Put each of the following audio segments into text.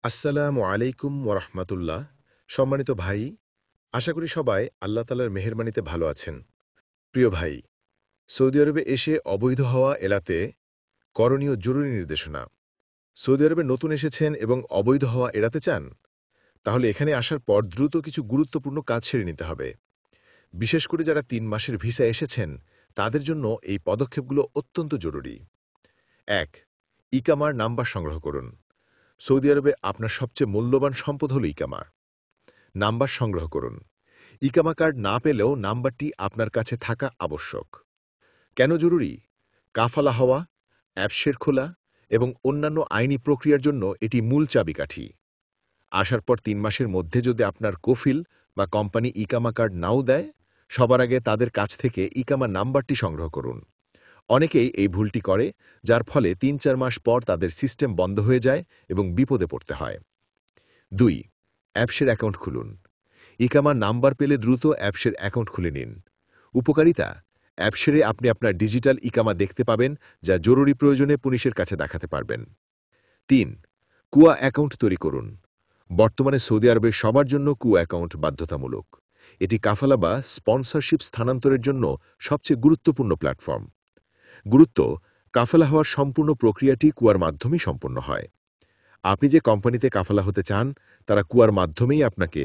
আসসালামু আলাইকুম ওরহমাতুল্লাহ। সম্মানিত ভাই, আশা করি সবাই আল্লাহ তাআলার মেহেরবানিতে ভালো আছেন। প্রিয় ভাই, সৌদি আরবে এসে অবৈধ হওয়া এড়াতে করণীয় জরুরি নির্দেশনা। সৌদি আরবে নতুন এসেছেন এবং অবৈধ হওয়া এড়াতে চান? তাহলে এখানে আসার পর দ্রুত কিছু গুরুত্বপূর্ণ কাজ সেরে নিতে হবে। বিশেষ করে যারা ৩ মাসের ভিসা এসেছেন, তাদের জন্য এই পদক্ষেপগুলো অত্যন্ত জরুরি। ১. ইকামার নাম্বার সংগ্রহ করুন। সৌদি আরবে আপনার সবচেয়ে মূল্যবান সম্পদ হল ইকামা। নাম্বার সংগ্রহ করুন। ইকামা কার্ড না পেলেও নাম্বারটি আপনার কাছে থাকা আবশ্যক। কেন জরুরি? কাফালা হওয়া, অ্যাপসের খোলা এবং অন্যান্য আইনি প্রক্রিয়ার জন্য এটি মূল চাবিকাঠি। আসার পর ৩ মাসের মধ্যে যদি আপনার কফিল বা কোম্পানি ইকামা কার্ড নাও দেয়, সবার আগে তাদের কাছ থেকে ইকামা নাম্বারটি সংগ্রহ করুন। অনেকেই এই ভুলটি করে, যার ফলে ৩-৪ মাস পর তাদের সিস্টেম বন্ধ হয়ে যায় এবং বিপদে পড়তে হয়। ২. অ্যাপসের অ্যাকাউন্ট খুলুন। ইকামার নাম্বার পেলে দ্রুত অ্যাপসের অ্যাকাউন্ট খুলে নিন। উপকারিতা: অ্যাপসেরে আপনি আপনার ডিজিটাল ইকামা দেখতে পাবেন, যা জরুরি প্রয়োজনে পুলিশের কাছে দেখাতে পারবেন। ৩. কুয়া অ্যাকাউন্ট তৈরি করুন। বর্তমানে সৌদি আরবের সবার জন্য কুয়া অ্যাকাউন্ট বাধ্যতামূলক। এটি কাফালা বা স্পন্সরশিপ স্থানান্তরের জন্য সবচেয়ে গুরুত্বপূর্ণ প্ল্যাটফর্ম। গুরুত্ব: কাফালা হওয়ার সম্পূর্ণ প্রক্রিয়াটি কুয়ার মাধ্যমেই সম্পন্ন হয়। আপনি যে কোম্পানিতে কাফালা হতে চান, তারা কুয়ার মাধ্যমেই আপনাকে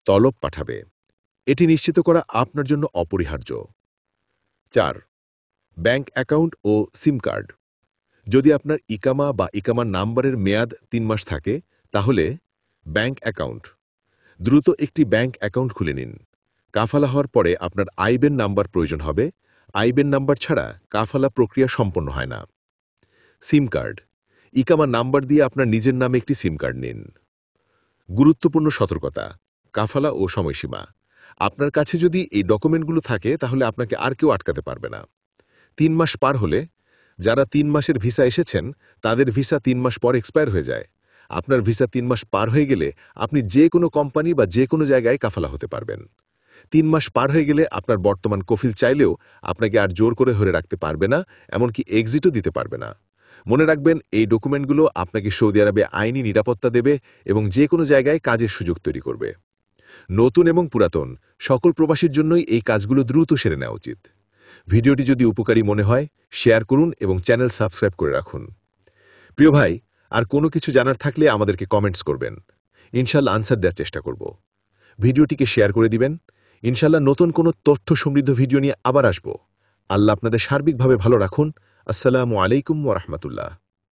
তলব পাঠাবে। এটি নিশ্চিত করা আপনার জন্য অপরিহার্য। ৪. ব্যাংক অ্যাকাউন্ট ও সিম কার্ড। যদি আপনার ইকামা বা ইকামার নাম্বারের মেয়াদ ৩ মাস থাকে, তাহলে ব্যাংক অ্যাকাউন্ট। দ্রুত একটি ব্যাংক অ্যাকাউন্ট খুলে নিন। কাফালা হওয়ার পরে আপনার আইবেন নাম্বার প্রয়োজন হবে। আইবেন নাম্বার ছাড়া কাফালা প্রক্রিয়া সম্পন্ন হয় না। সিম কার্ড। ইকামা নাম্বার দিয়ে আপনার নিজের নামে একটি সিম কার্ড নিন। গুরুত্বপূর্ণ সতর্কতা: কাফালা ও সময়সীমা। আপনার কাছে যদি এই ডকুমেন্টগুলো থাকে, তাহলে আপনাকে আর কেউ আটকাতে পারবে না। ৩ মাস পার হলে, যারা ৩ মাসের ভিসা এসেছেন, তাদের ভিসা ৩ মাস পর এক্সপায়ার হয়ে যায়। আপনার ভিসা ৩ মাস পার হয়ে গেলে আপনি যে কোনো কোম্পানি বা যে কোনো জায়গায় কাফালা হতে পারবেন। ৩ মাস পার হয়ে গেলে আপনার বর্তমান কফিল চাইলেও আপনাকে আর জোর করে ধরে রাখতে পারবে না, এমনকি এক্সিটও দিতে পারবে না। মনে রাখবেন, এই ডকুমেন্টগুলো আপনাকে সৌদি আরবে আইনি নিরাপত্তা দেবে এবং যে কোনো জায়গায় কাজের সুযোগ তৈরি করবে। নতুন এবং পুরাতন সকল প্রবাসীর জন্যই এই কাজগুলো দ্রুত সেরে নেওয়া উচিত। ভিডিওটি যদি উপকারী মনে হয়, শেয়ার করুন এবং চ্যানেল সাবস্ক্রাইব করে রাখুন। প্রিয় ভাই, আর কোনো কিছু জানার থাকলে আমাদেরকে কমেন্টস করবেন। ইনশাল্লাহ আনসার দেওয়ার চেষ্টা করব। ভিডিওটিকে শেয়ার করে দিবেন। ইনশাল্লাহ নতুন কোনো তথ্য সমৃদ্ধ ভিডিও নিয়ে আবার আসব। আল্লাহ আপনাদের সার্বিকভাবে ভালো রাখুন। আসসালামু আলাইকুম ওয়া রাহমাতুল্লাহ।